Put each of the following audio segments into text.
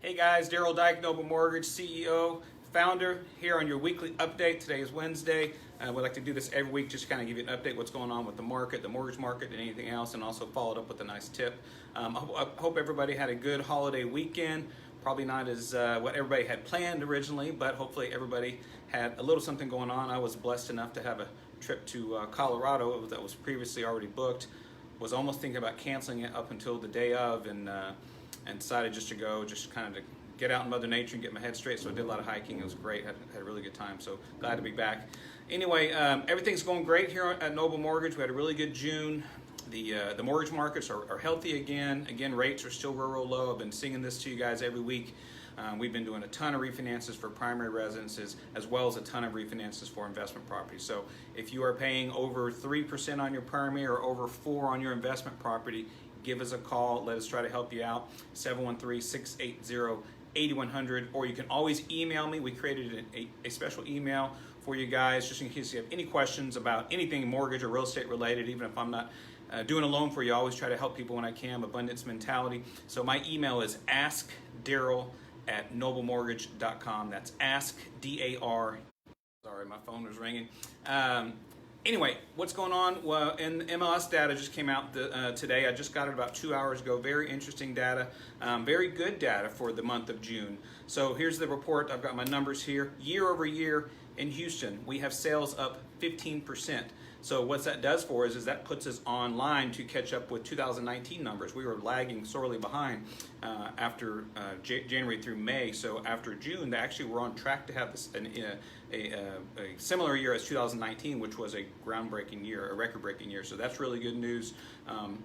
Hey guys, Daryl Dyke, Noble Mortgage, CEO, founder, here on your weekly update. Today is Wednesday. We like to do this every week, just kind of give you an update what's going on with the market, the mortgage market, and anything else, and also follow it up with a nice tip. I hope everybody had a good holiday weekend. Probably not as what everybody had planned originally, but hopefully everybody had a little something going on. I was blessed enough to have a trip to Colorado that was previously already booked. Was almost thinking about canceling it up until the day of, and decided just to go, just kind of to get out in Mother Nature and get my head straight. So I did a lot of hiking. It was great. Had a really good time. So glad to be back. Anyway, everything's going great here at Noble Mortgage. We had a really good June. The mortgage markets are healthy again. Again, rates are still real low. I've been singing this to you guys every week. We've been doing a ton of refinances for primary residences, as well as a ton of refinances for investment properties. So if you are paying over 3% on your primary or over 4% on your investment property, give us a call. Let us try to help you out. 713-680-8100, or you can always email me. We created a special email for you guys, just in case you have any questions about anything mortgage or real estate related. Even if I'm not doing a loan for you, I always try to help people when I can. Abundance mentality. So my email is askdaryl@noblemortgage.com. That's askdar. Sorry, my phone was ringing. Anyway, what's going on? Well, and MLS data just came out today. I just got it about 2 hours ago. Very interesting data, very good data for the month of June. So here's the report. I've got my numbers here. Year over year in Houston, we have sales up 15%. So what that does for us is that puts us on line to catch up with 2019 numbers. We were lagging sorely behind after January through May. So after June, they actually were on track to have this, a similar year as 2019, which was a groundbreaking year, a record-breaking year. So that's really good news.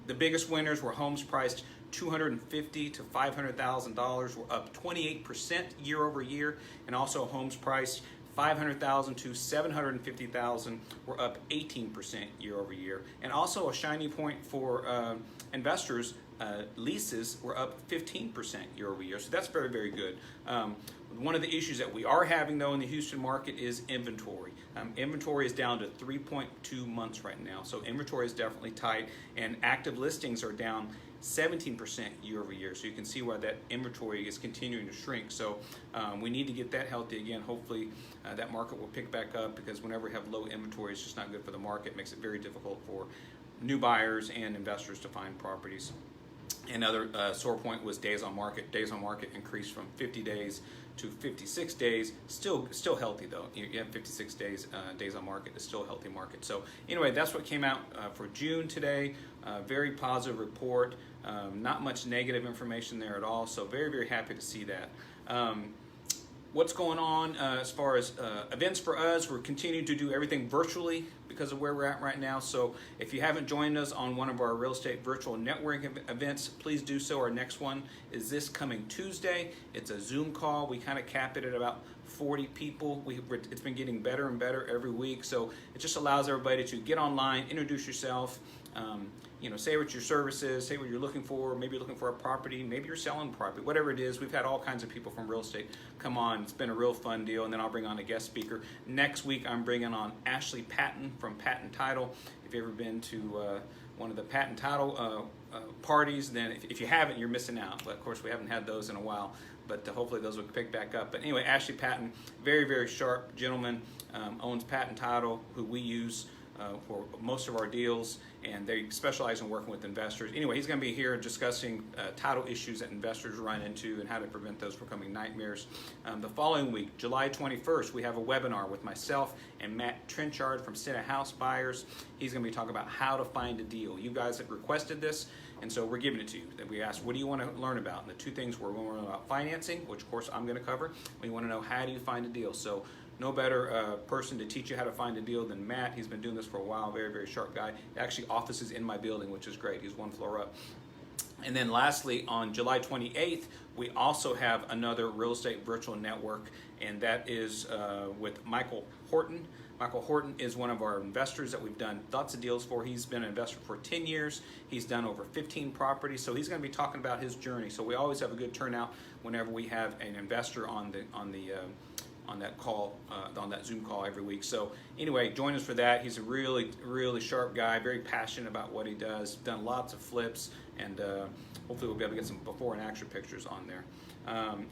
The biggest winners were homes priced $250,000 to $500,000, were up 28% year over year, and also homes priced $500,000 to $750,000 were up 18% year over year. And also a shiny point for investors, leases were up 15% year over year. So that's very, very good. One of the issues that we are having though in the Houston market is inventory. Inventory is down to 3.2 months right now. So inventory is definitely tight, and active listings are down 17% year over year. So you can see why that inventory is continuing to shrink. So we need to get that healthy again. Hopefully that market will pick back up, because whenever we have low inventory, it's just not good for the market. It makes it very difficult for new buyers and investors to find properties. Another sore point was days on market. Days on market increased from 50 days to 56 days. Still healthy though. You have 56 days on market. It's still a healthy market. So anyway, that's what came out for June today. Very positive report. Not much negative information there at all. So very, very happy to see that. What's going on as far as events for us? We're continuing to do everything virtually because of where we're at right now. So if you haven't joined us on one of our real estate virtual networking events, please do so. Our next one is this coming Tuesday. It's a Zoom call. We kind of cap it at about 40 people. It's been getting better and better every week. So it just allows everybody to get online, introduce yourself, say what your service is, say what you're looking for. Maybe you're looking for a property, maybe you're selling property, whatever it is. We've had all kinds of people from real estate come on. It's been a real fun deal. And then I'll bring on a guest speaker. Next week, I'm bringing on Ashley Patton from Patton Title. If you've ever been to one of the Patton Title parties, then if you haven't, you're missing out. But of course, we haven't had those in a while, but hopefully those will pick back up. But anyway, Ashley Patton, very, very sharp gentleman, owns Patton Title, who we use for most of our deals, and they specialize in working with investors. Anyway, he's going to be here discussing title issues that investors run into and how to prevent those from becoming nightmares. The following week, July 21st, we have a webinar with myself and Matt Trenchard from Senate House Buyers. He's going to be talking about how to find a deal. You guys have requested this, and so we're giving it to you. We asked, what do you want to learn about? And the two things we're going to learn about: financing, which of course I'm going to cover. We want to know, how do you find a deal? So no better person to teach you how to find a deal than Matt. He's been doing this for a while. Very, very sharp guy. Actually, offices in my building, which is great. He's one floor up. And then lastly, on July 28th, we also have another real estate virtual network, and that is with Michael Horton. Michael Horton is one of our investors that we've done lots of deals for. He's been an investor for 10 years. He's done over 15 properties. So he's going to be talking about his journey. So we always have a good turnout whenever we have an investor on the on that call, on that Zoom call every week. So anyway, join us for that. He's a really, really sharp guy, very passionate about what he does, done lots of flips, and hopefully we'll be able to get some before and after pictures on there.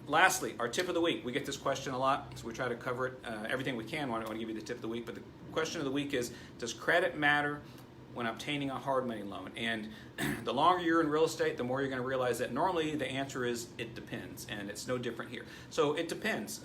Lastly, our tip of the week. We get this question a lot, so we try to cover it, everything we can. I want to give you the tip of the week, but the question of the week is, does credit matter when obtaining a hard money loan? And the longer you're in real estate, the more you're going to realize that normally the answer is it depends, and it's no different here. So it depends.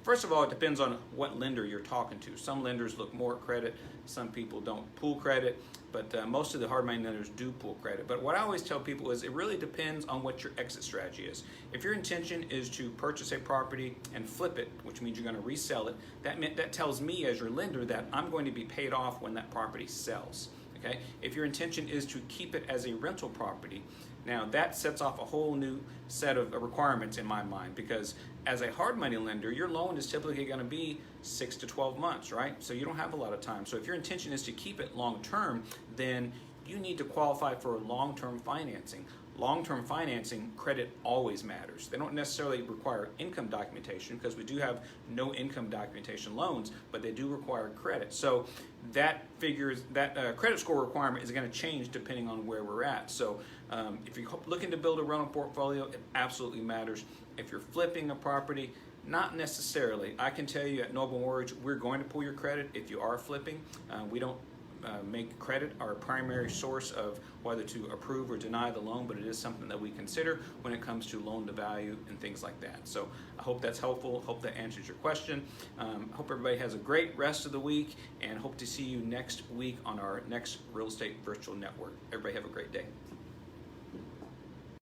First of all, it depends on what lender you're talking to. Some lenders look more at credit, some people don't pull credit, but most of the hard money lenders do pull credit. But what I always tell people is it really depends on what your exit strategy is. If your intention is to purchase a property and flip it, which means you're going to resell it, that tells me as your lender that I'm going to be paid off when that property sells. Okay? If your intention is to keep it as a rental property, now that sets off a whole new set of requirements in my mind, because as a hard money lender, your loan is typically going to be 6 to 12 months, right? So you don't have a lot of time. So if your intention is to keep it long term, then you need to qualify for long-term financing. Long-term financing, credit always matters. They don't necessarily require income documentation, because we do have no income documentation loans, but they do require credit. So that credit score requirement is going to change depending on where we're at. So if you're looking to build a rental portfolio, it absolutely matters. If you're flipping a property, not necessarily. I can tell you at Noble Mortgage, we're going to pull your credit if you are flipping. We don't make credit our primary source of whether to approve or deny the loan, but it is something that we consider when it comes to loan to value and things like that. So I hope that's helpful. Hope that answers your question. Hope everybody has a great rest of the week, and hope to see you next week on our next Real Estate Virtual Network. Everybody have a great day.